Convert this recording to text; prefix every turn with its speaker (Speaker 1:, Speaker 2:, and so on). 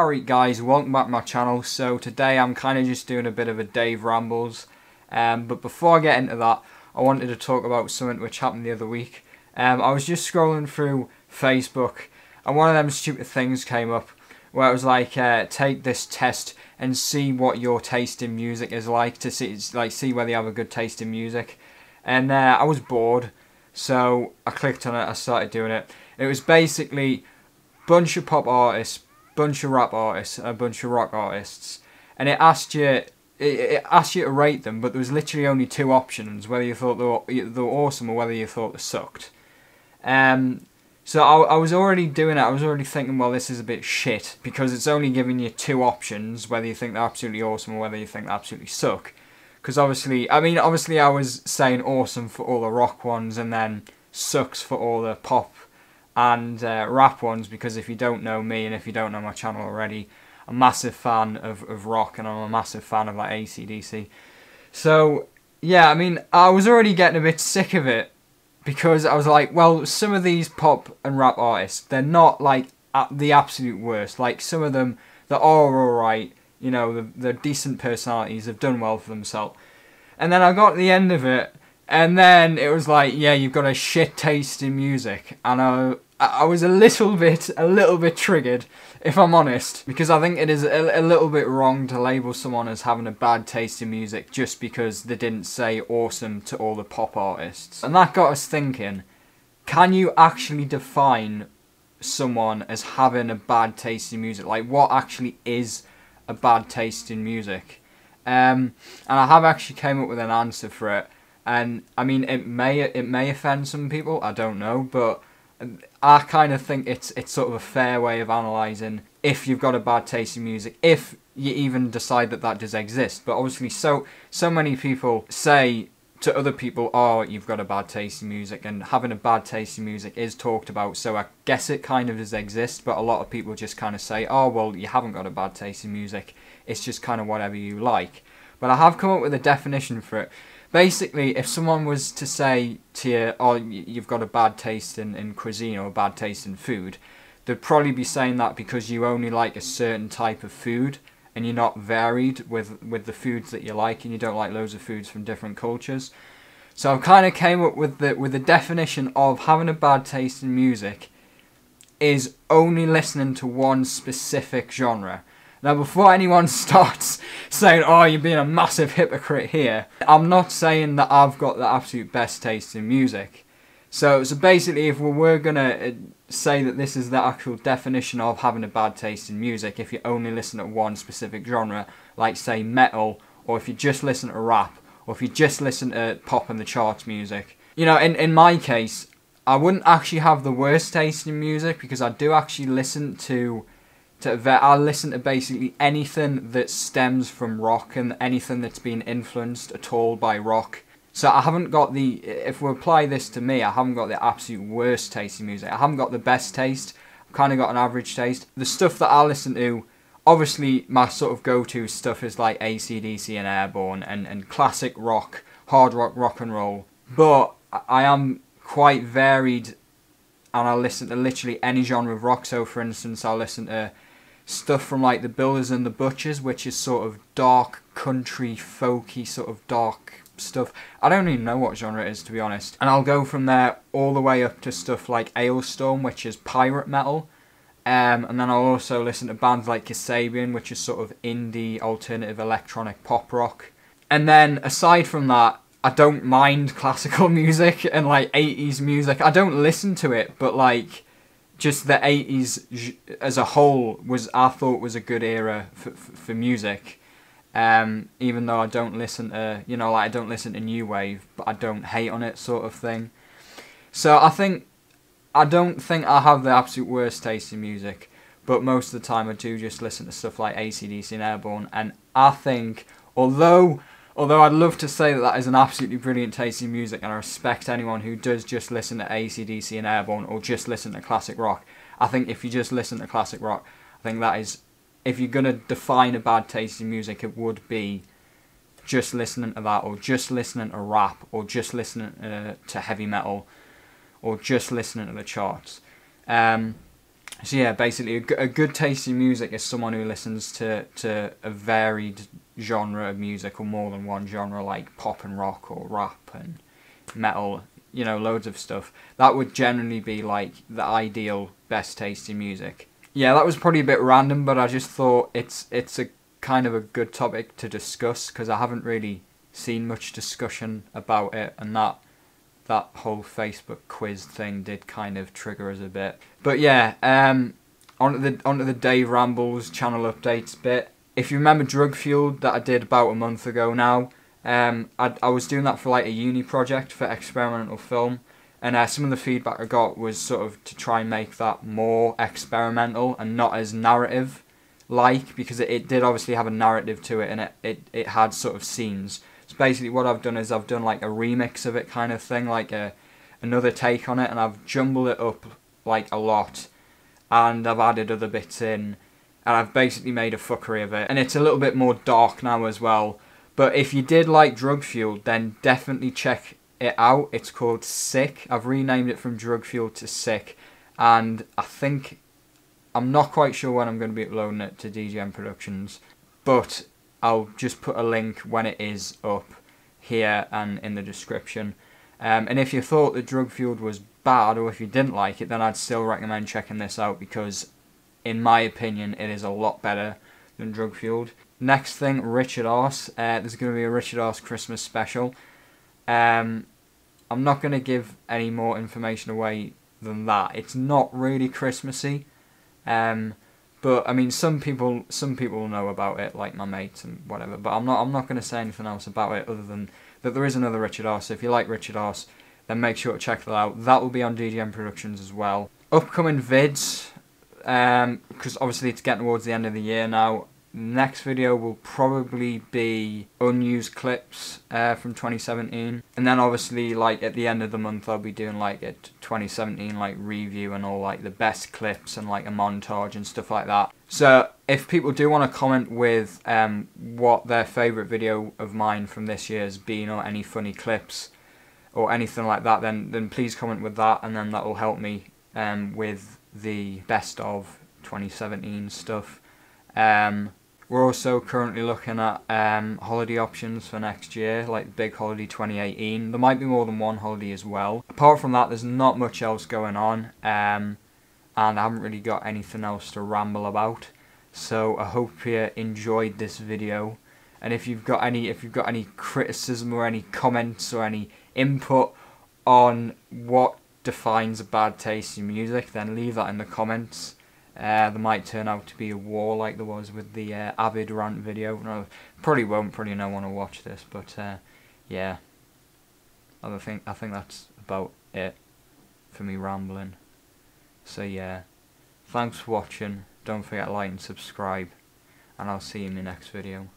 Speaker 1: Alright guys, welcome back to my channel. So today I'm kind of just doing a bit of a Dave Rambles. But before I get into that, I wanted to talk about something which happened the other week. I was just scrolling through Facebook and one of them stupid things came up where it was like, take this test and see what your taste in music is like, to see whether you have a good taste in music. And I was bored, so I clicked on it, I started doing it. It was basically bunch of pop artists, bunch of rap artists, and a bunch of rock artists, and it asked you to rate them, but there was literally only two options: whether you thought they were awesome or whether you thought they sucked. So I was already doing it. I was already thinking, well, this is a bit shit because it's only giving you two options: whether you think they're absolutely awesome or whether you think they absolutely suck. Because obviously I was saying awesome for all the rock ones and then sucks for all the pop and rap ones, because if you don't know me and if you don't know my channel already, I'm a massive fan of rock and I'm a massive fan of like AC/DC. So yeah, I mean, I was already getting a bit sick of it because I was like, well, some of these pop and rap artists, they're not like the absolute worst. Like some of them, they are alright, you know, they're decent personalities, they've done well for themselves. And then I got to the end of it, and then it was like, yeah, you've got a shit taste in music, and I was a little bit triggered, if I'm honest, because I think it is a little bit wrong to label someone as having a bad taste in music just because they didn't say awesome to all the pop artists. And that got us thinking, can you actually define someone as having a bad taste in music? Like, what actually is a bad taste in music? And I have actually came up with an answer for it. And I mean, it may offend some people, I don't know, but I kind of think it's sort of a fair way of analysing if you've got a bad taste in music, if you even decide that does exist. But obviously so many people say to other people, oh, you've got a bad taste in music, and having a bad taste in music is talked about, so I guess it kind of does exist, but a lot of people just kind of say, oh, well, you haven't got a bad taste in music, it's just kind of whatever you like. But I have come up with a definition for it. Basically, if someone was to say to you, oh, you've got a bad taste in cuisine or a bad taste in food, they'd probably be saying that because you only like a certain type of food and you're not varied with the foods that you like, and you don't like loads of foods from different cultures. So I've kind of came up with the definition of having a bad taste in music is only listening to one specific genre. Now, before anyone starts saying, oh, you're being a massive hypocrite here, I'm not saying that I've got the absolute best taste in music. So basically, if we were going to say that this is the actual definition of having a bad taste in music, if you only listen to one specific genre, like, say, metal, or if you just listen to rap, or if you just listen to pop and the charts music. You know, in my case, I wouldn't actually have the worst taste in music, because I do actually listen I listen to basically anything that stems from rock and anything that's been influenced at all by rock. So I haven't got if we apply this to me, I haven't got the absolute worst taste in music. I haven't got the best taste. I've kind of got an average taste. The stuff that I listen to, obviously my sort of go-to stuff is like AC/DC and Airborne and classic rock, hard rock, rock and roll. But I am quite varied, and I listen to literally any genre of rock. So for instance, I'll listen to stuff from like the Builders and the Butchers, which is sort of dark country folky sort of dark stuff. I don't even know what genre it is, to be honest. And I'll go from there all the way up to stuff like Ailstorm, which is pirate metal. And then I'll also listen to bands like Kasabian, which is sort of indie alternative electronic pop rock. And then aside from that, I don't mind classical music and like 80s music. I don't listen to it, but like just the 80s as a whole I thought was a good era for music. Even though I don't listen to, you know, like I don't listen to new wave, but I don't hate on it, sort of thing. So I don't think I have the absolute worst taste in music, but most of the time I do just listen to stuff like AC/DC and Airborne, and I think, although I'd love to say that is an absolutely brilliant taste in music, and I respect anyone who does just listen to AC/DC and Airborne or just listen to classic rock, I think if you just listen to classic rock, I think that is, if you're going to define a bad taste in music, it would be just listening to that, or just listening to rap, or just listening to heavy metal, or just listening to the charts. So yeah, basically a good taste in music is someone who listens to a varied genre of music, or more than one genre, like pop and rock or rap and metal, you know, loads of stuff. That would generally be like the ideal best taste in music. Yeah, that was probably a bit random, but I just thought it's a kind of a good topic to discuss, because I haven't really seen much discussion about it, and that whole Facebook quiz thing did kind of trigger us a bit. But yeah, onto the Dave Rambles channel updates bit. If you remember Drug Fueled, that I did about a month ago now, I was doing that for like a uni project for experimental film, and some of the feedback I got was sort of to try and make that more experimental and not as narrative like, because it did obviously have a narrative to it, and it had sort of scenes. So basically what I've done is I've done like a remix of it kind of thing, like another take on it, and I've jumbled it up like a lot, and I've added other bits in, and I've basically made a fuckery of it, and it's a little bit more dark now as well. But if you did like Drug Fueled, then definitely check it out. It's called Sick. I've renamed it from Drug Fueled to Sick, and I'm not quite sure when I'm going to be uploading it to DGM Productions, but I'll just put a link when it is up here and in the description. And if you thought that Drug Fueled was bad, or if you didn't like it, then I'd still recommend checking this out, because in my opinion it is a lot better than Drug Fueled. Next thing, Richard Arse. There's going to be a Richard Arse Christmas special. I'm not going to give any more information away than that. It's not really Christmassy. But I mean, some people know about it, like my mates and whatever. But I'm not going to say anything else about it other than that there is another Richard Arse. So if you like Richard Arse, then make sure to check that out. That will be on DGM Productions as well. Upcoming vids, because obviously it's getting towards the end of the year now. Next video will probably be unused clips from 2017, and then obviously like at the end of the month I'll be doing like a 2017 like review and all like the best clips and like a montage and stuff like that. So if people do want to comment with what their favourite video of mine from this year has been, or any funny clips or anything like that, then please comment with that, and then that will help me with the best of 2017 stuff. We're also currently looking at holiday options for next year, like Big Holiday 2018. There might be more than one holiday as well. Apart from that, there's not much else going on, and I haven't really got anything else to ramble about. So I hope you enjoyed this video, and if you've got any criticism or any comments or any input on what defines a bad taste in music, then leave that in the comments. There might turn out to be a war like there was with the Avid rant video. No, probably won't. Probably no one will watch this, but yeah, I think that's about it for me rambling. So yeah, thanks for watching. Don't forget to like and subscribe, and I'll see you in my next video.